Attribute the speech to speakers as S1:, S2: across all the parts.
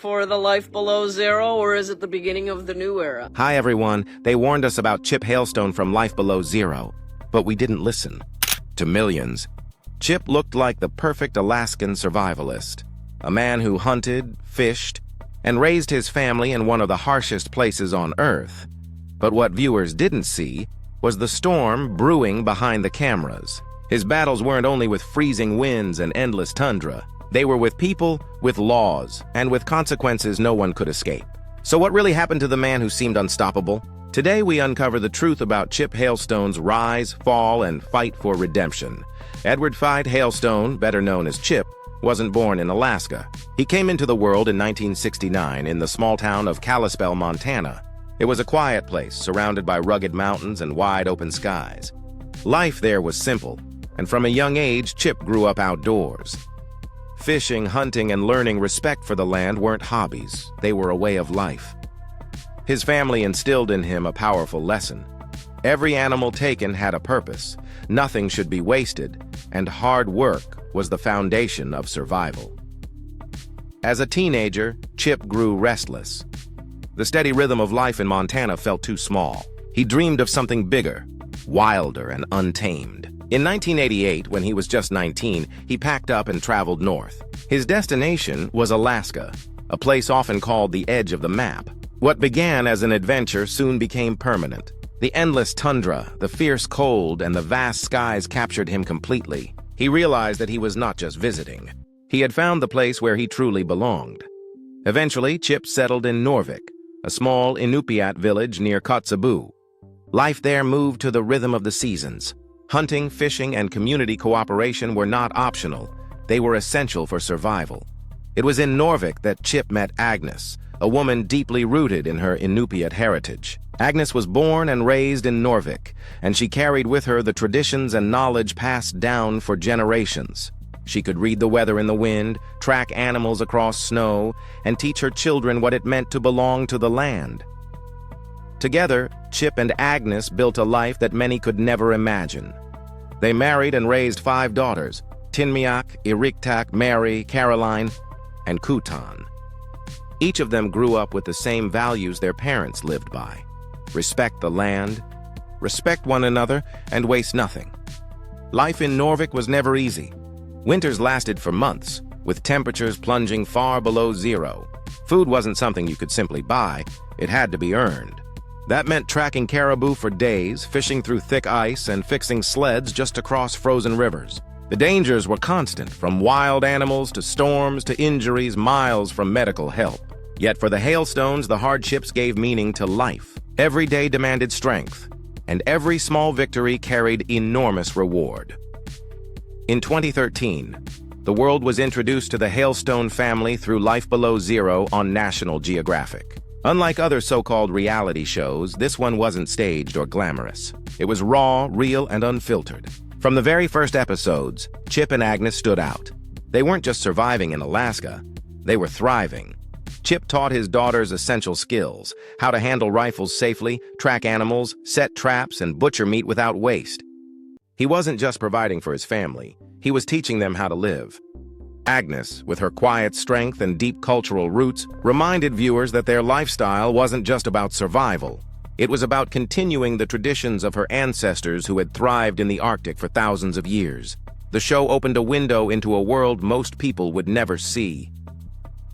S1: for the life below zero, or is it the beginning of the new era?
S2: Hi everyone, they warned us about Chip Hailstone from Life Below Zero, but we didn't listen. To millions, Chip looked like the perfect Alaskan survivalist, a man who hunted, fished, and raised his family in one of the harshest places on Earth. But what viewers didn't see was the storm brewing behind the cameras. His battles weren't only with freezing winds and endless tundra. They were with people, with laws, and with consequences no one could escape. So what really happened to the man who seemed unstoppable? Today we uncover the truth about Chip Hailstone's rise, fall, and fight for redemption. Edward Hailstone, better known as Chip, wasn't born in Alaska. He came into the world in 1969 in the small town of Kalispell, Montana. It was a quiet place, surrounded by rugged mountains and wide open skies. Life there was simple, and from a young age, Chip grew up outdoors. Fishing, hunting, and learning respect for the land weren't hobbies, they were a way of life. His family instilled in him a powerful lesson. Every animal taken had a purpose, nothing should be wasted, and hard work was the foundation of survival. As a teenager, Chip grew restless. The steady rhythm of life in Montana felt too small. He dreamed of something bigger, wilder, and untamed. In 1988, when he was just 19, he packed up and traveled north. His destination was Alaska, a place often called the edge of the map. What began as an adventure soon became permanent. The endless tundra, the fierce cold, and the vast skies captured him completely. He realized that he was not just visiting. He had found the place where he truly belonged. Eventually, Chip settled in Norvik, a small Inupiat village near Kotzebue. Life there moved to the rhythm of the seasons. Hunting, fishing, and community cooperation were not optional. They were essential for survival. It was in Norvik that Chip met Agnes, a woman deeply rooted in her Inupiat heritage. Agnes was born and raised in Norvik, and she carried with her the traditions and knowledge passed down for generations. She could read the weather in the wind, track animals across snow, and teach her children what it meant to belong to the land. Together, Chip and Agnes built a life that many could never imagine. They married and raised 5 daughters, Tinmiak, Iriktak, Mary, Caroline, and Kutan. Each of them grew up with the same values their parents lived by. Respect the land, respect one another, and waste nothing. Life in Norvik was never easy. Winters lasted for months, with temperatures plunging far below zero. Food wasn't something you could simply buy, it had to be earned. That meant tracking caribou for days, fishing through thick ice, and fixing sleds just to cross frozen rivers. The dangers were constant, from wild animals to storms to injuries miles from medical help. Yet for the Hailstones, the hardships gave meaning to life. Every day demanded strength, and every small victory carried enormous reward. In 2013, the world was introduced to the Hailstone family through Life Below Zero on National Geographic. Unlike other so-called reality shows, this one wasn't staged or glamorous. It was raw, real, and unfiltered. From the very first episodes, Chip and Agnes stood out. They weren't just surviving in Alaska, they were thriving. Chip taught his daughters essential skills: how to handle rifles safely, track animals, set traps, and butcher meat without waste. He wasn't just providing for his family, he was teaching them how to live. Agnes, with her quiet strength and deep cultural roots, reminded viewers that their lifestyle wasn't just about survival. It was about continuing the traditions of her ancestors who had thrived in the Arctic for thousands of years. The show opened a window into a world most people would never see.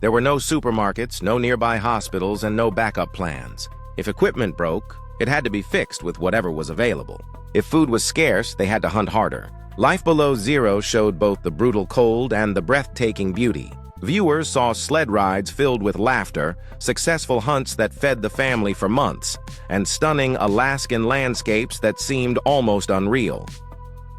S2: There were no supermarkets, no nearby hospitals, and no backup plans. If equipment broke, it had to be fixed with whatever was available. If food was scarce, they had to hunt harder. Life Below Zero showed both the brutal cold and the breathtaking beauty. Viewers saw sled rides filled with laughter, successful hunts that fed the family for months, and stunning Alaskan landscapes that seemed almost unreal.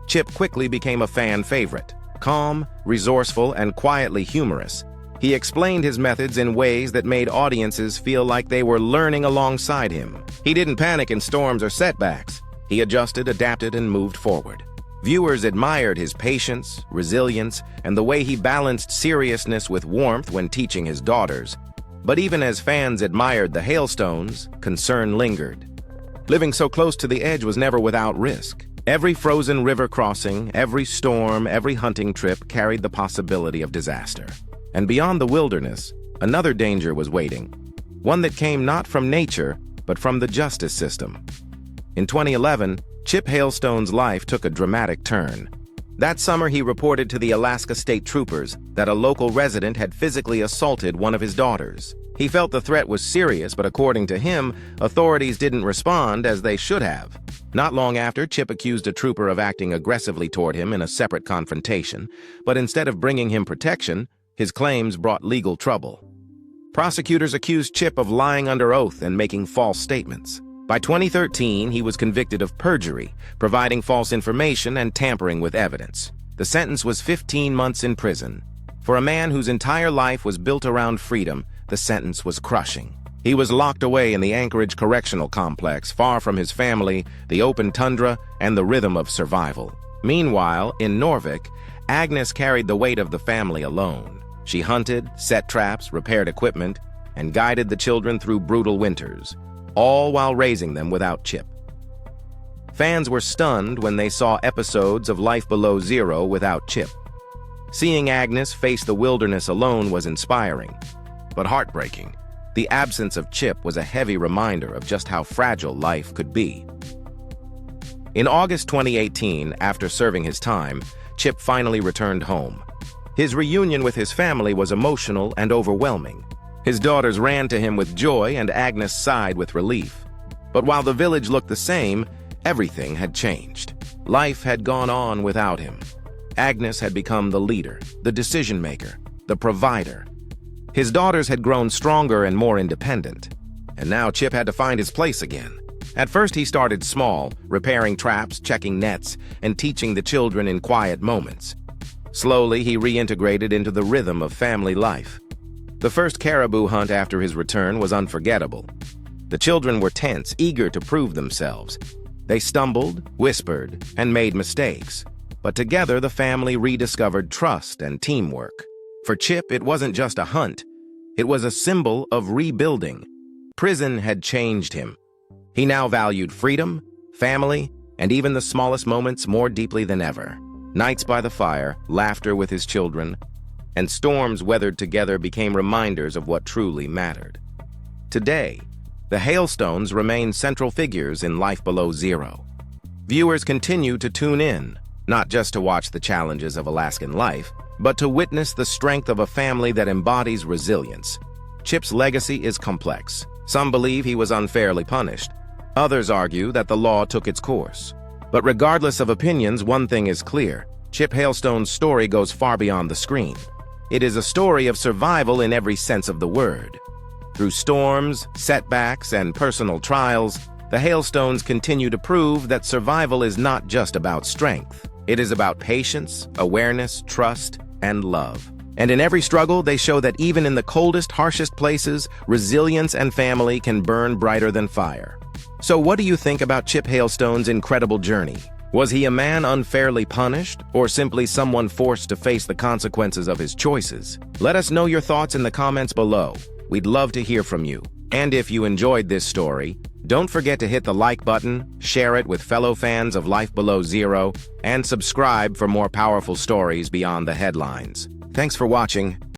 S2: Chip quickly became a fan favorite. Calm, resourceful, and quietly humorous, he explained his methods in ways that made audiences feel like they were learning alongside him. He didn't panic in storms or setbacks. He adjusted, adapted, and moved forward. Viewers admired his patience, resilience, and the way he balanced seriousness with warmth when teaching his daughters. But even as fans admired the Hailstones, concern lingered. Living so close to the edge was never without risk. Every frozen river crossing, every storm, every hunting trip carried the possibility of disaster. And beyond the wilderness, another danger was waiting, one that came not from nature, but from the justice system. In 2011, Chip Hailstone's life took a dramatic turn. That summer, he reported to the Alaska State Troopers that a local resident had physically assaulted one of his daughters. He felt the threat was serious, but according to him, authorities didn't respond as they should have. Not long after, Chip accused a trooper of acting aggressively toward him in a separate confrontation, but instead of bringing him protection, his claims brought legal trouble. Prosecutors accused Chip of lying under oath and making false statements. By 2013, he was convicted of perjury, providing false information and tampering with evidence. The sentence was 15 months in prison. For a man whose entire life was built around freedom, the sentence was crushing. He was locked away in the Anchorage Correctional Complex, far from his family, the open tundra, and the rhythm of survival. Meanwhile, in Norvik, Agnes carried the weight of the family alone. She hunted, set traps, repaired equipment, and guided the children through brutal winters, all while raising them without Chip. Fans were stunned when they saw episodes of Life Below Zero without Chip. Seeing Agnes face the wilderness alone was inspiring, but heartbreaking. The absence of Chip was a heavy reminder of just how fragile life could be. In August 2018, after serving his time, Chip finally returned home. His reunion with his family was emotional and overwhelming. His daughters ran to him with joy and Agnes sighed with relief. But while the village looked the same, everything had changed. Life had gone on without him. Agnes had become the leader, the decision-maker, the provider. His daughters had grown stronger and more independent. And now Chip had to find his place again. At first he started small, repairing traps, checking nets, and teaching the children in quiet moments. Slowly, he reintegrated into the rhythm of family life. The first caribou hunt after his return was unforgettable. The children were tense, eager to prove themselves. They stumbled, whispered, and made mistakes. But together, the family rediscovered trust and teamwork. For Chip, it wasn't just a hunt. It was a symbol of rebuilding. Prison had changed him. He now valued freedom, family, and even the smallest moments more deeply than ever. Nights by the fire, laughter with his children, and storms weathered together became reminders of what truly mattered. Today, the Hailstones remain central figures in Life Below Zero. Viewers continue to tune in, not just to watch the challenges of Alaskan life, but to witness the strength of a family that embodies resilience. Chip's legacy is complex. Some believe he was unfairly punished. Others argue that the law took its course. But regardless of opinions, one thing is clear. Chip Hailstone's story goes far beyond the screen. It is a story of survival in every sense of the word. Through storms, setbacks, and personal trials, the Hailstones continue to prove that survival is not just about strength. It is about patience, awareness, trust, and love. And in every struggle, they show that even in the coldest, harshest places, resilience and family can burn brighter than fire. So what do you think about Chip Hailstone's incredible journey? Was he a man unfairly punished, or simply someone forced to face the consequences of his choices? Let us know your thoughts in the comments below. We'd love to hear from you. And if you enjoyed this story, don't forget to hit the like button, share it with fellow fans of Life Below Zero, and subscribe for more powerful stories beyond the headlines. Thanks for watching.